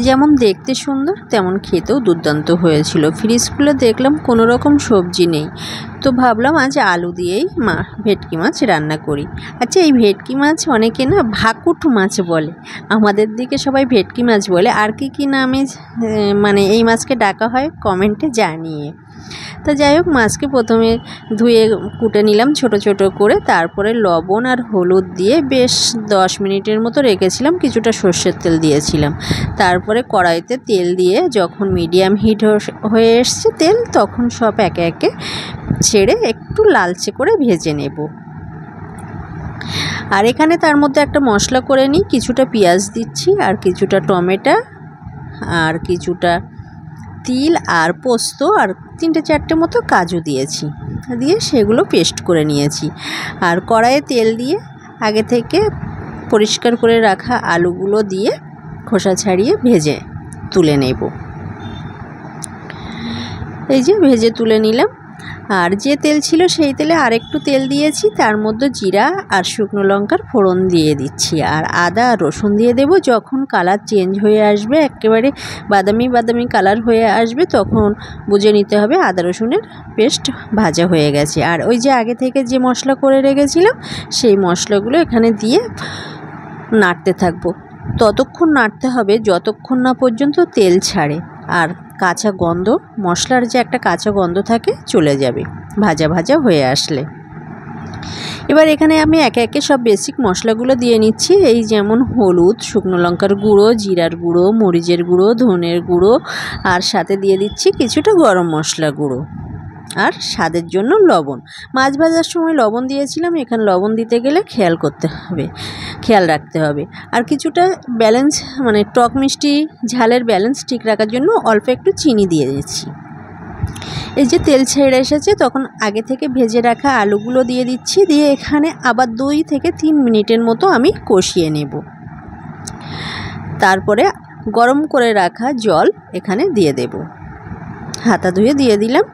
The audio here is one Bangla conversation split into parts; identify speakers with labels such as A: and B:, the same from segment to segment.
A: যেমন দেখতে সুন্দর তেমন খেতেও দুর্দান্ত হয়েছিল। ফ্রিজ খুলে দেখলাম কোনো রকম সবজি নেই, তো ভাবলাম আজ আলু দিয়েই ভেটকি মাছ রান্না করি। আচ্ছা, এই ভেটকি মাছ অনেকে না ভাকুট মাছ বলে, আমাদের দিকে সবাই ভেটকি মাছ বলে। আর কি নামে মানে এই মাছকে ডাকা হয় কমেন্টে জানিয়ে। তো যাই হোক, মাছকে প্রথমে ধুয়ে কুটে নিলাম ছোট ছোট করে, তারপরে লবণ আর হলুদ দিয়ে বেশ 10 মিনিটের মতো রেখেছিলাম। কিছুটা সর্ষের তেল দিয়েছিলাম। তারপরে কড়াইতে তেল দিয়ে যখন মিডিয়াম হিট হয়ে এসছে তেল, তখন সব একে একে ছেড়ে একটু লালচে করে ভেজে নেব। আর এখানে তার মধ্যে একটা মশলা করে নিই, কিছুটা পেঁয়াজ দিচ্ছি আর কিছুটা টমেটো আর কিছুটা তিল আর পোস্ত আর 3-4টে মতো কাজু দিয়েছি, দিয়ে সেগুলো পেস্ট করে নিয়েছি। আর কড়াইয়ে তেল দিয়ে আগে থেকে পরিষ্কার করে রাখা আলুগুলো দিয়ে খোসা ছাড়িয়ে ভেজে তুলে নেব। এই যে ভেজে তুলে নিলাম। আর যে তেল ছিল সেই তেলে আরেকটু তেল দিয়েছি, তার মধ্যে জিরা আর শুকনো লঙ্কার ফোড়ন দিয়ে দিচ্ছি আর আদা আর রসুন দিয়ে দেব। যখন কালার চেঞ্জ হয়ে আসবে, একেবারে বাদামি বাদামি কালার হয়ে আসবে, তখন বুঝে নিতে হবে আদা রসুনের পেস্ট ভাজা হয়ে গেছে। আর ওই যে আগে থেকে যে মশলা করে রেখেছিলাম সেই মশলাগুলো এখানে দিয়ে নাড়তে থাকবো। ততক্ষণ নাড়তে হবে যতক্ষণ না পর্যন্ত তেল ছাড়ে আর কাঁচা গন্ধ, মশলার যে একটা কাঁচা গন্ধ থাকে, চলে যাবে ভাজা ভাজা হয়ে আসলে। এবার এখানে আমি একে একে সব বেসিক মশলাগুলো দিয়ে নিচ্ছি। এই যেমন হলুদ, শুকনো লঙ্কার গুঁড়ো, জিরার গুঁড়ো, মরিচের গুঁড়ো, ধনের গুঁড়ো, আর সাথে দিয়ে দিচ্ছি কিছুটা গরম মশলা গুঁড়ো আর স্বাদের জন্য লবণ। মাছ ভাজার সময় লবণ দিয়েছিলাম, এখানে লবণ দিতে গেলে খেয়াল রাখতে হবে। আর কিছুটা ব্যালেন্স মানে টক মিষ্টি ঝালের ব্যালেন্স ঠিক রাখার জন্য অল্প একটু চিনি দিয়ে দিচ্ছি। এই যে তেল ছেড়ে এসেছে, তখন আগে থেকে ভেজে রাখা আলুগুলো দিয়ে দিচ্ছি, দিয়ে এখানে আবার 2-3 মিনিটের মতো আমি কষিয়ে নেব। তারপরে গরম করে রাখা জল এখানে দিয়ে দেব। হাতা ধুয়ে দিয়ে দিলাম,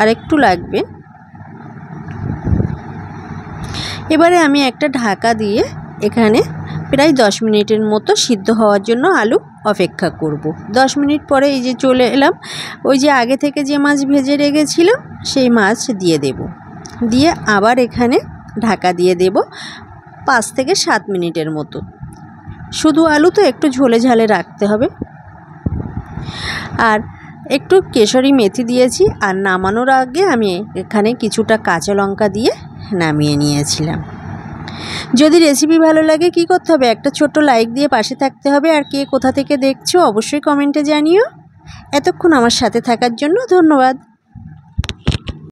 A: আর একটু লাগবে। এবারে আমি একটা ঢাকা দিয়ে এখানে প্রায় 10 মিনিটের মতো সিদ্ধ হওয়ার জন্য আলু অপেক্ষা করব। 10 মিনিট পরে এই যে চলে এলাম, ওই যে আগে থেকে যে মাছ ভেজে রেখেছিলাম সেই মাছ দিয়ে দেব, দিয়ে আবার এখানে ঢাকা দিয়ে দেব 5-7 মিনিটের মতো। শুধু আলু তো একটু ঝোলে ঝালে রাখতে হবে। আর একটু কেশরি মেথি দিয়েছি, আর নামানোর আগে আমি এখানে কিছুটা কাঁচা লঙ্কা দিয়ে নামিয়ে নিয়েছিলাম। যদি রেসিপি ভালো লাগে কি করতে হবে? একটা ছোট্ট লাইক দিয়ে পাশে থাকতে হবে। আর কে কোথা থেকে দেখছো অবশ্যই কমেন্টে জানিও। এতক্ষণ আমার সাথে থাকার জন্য ধন্যবাদ।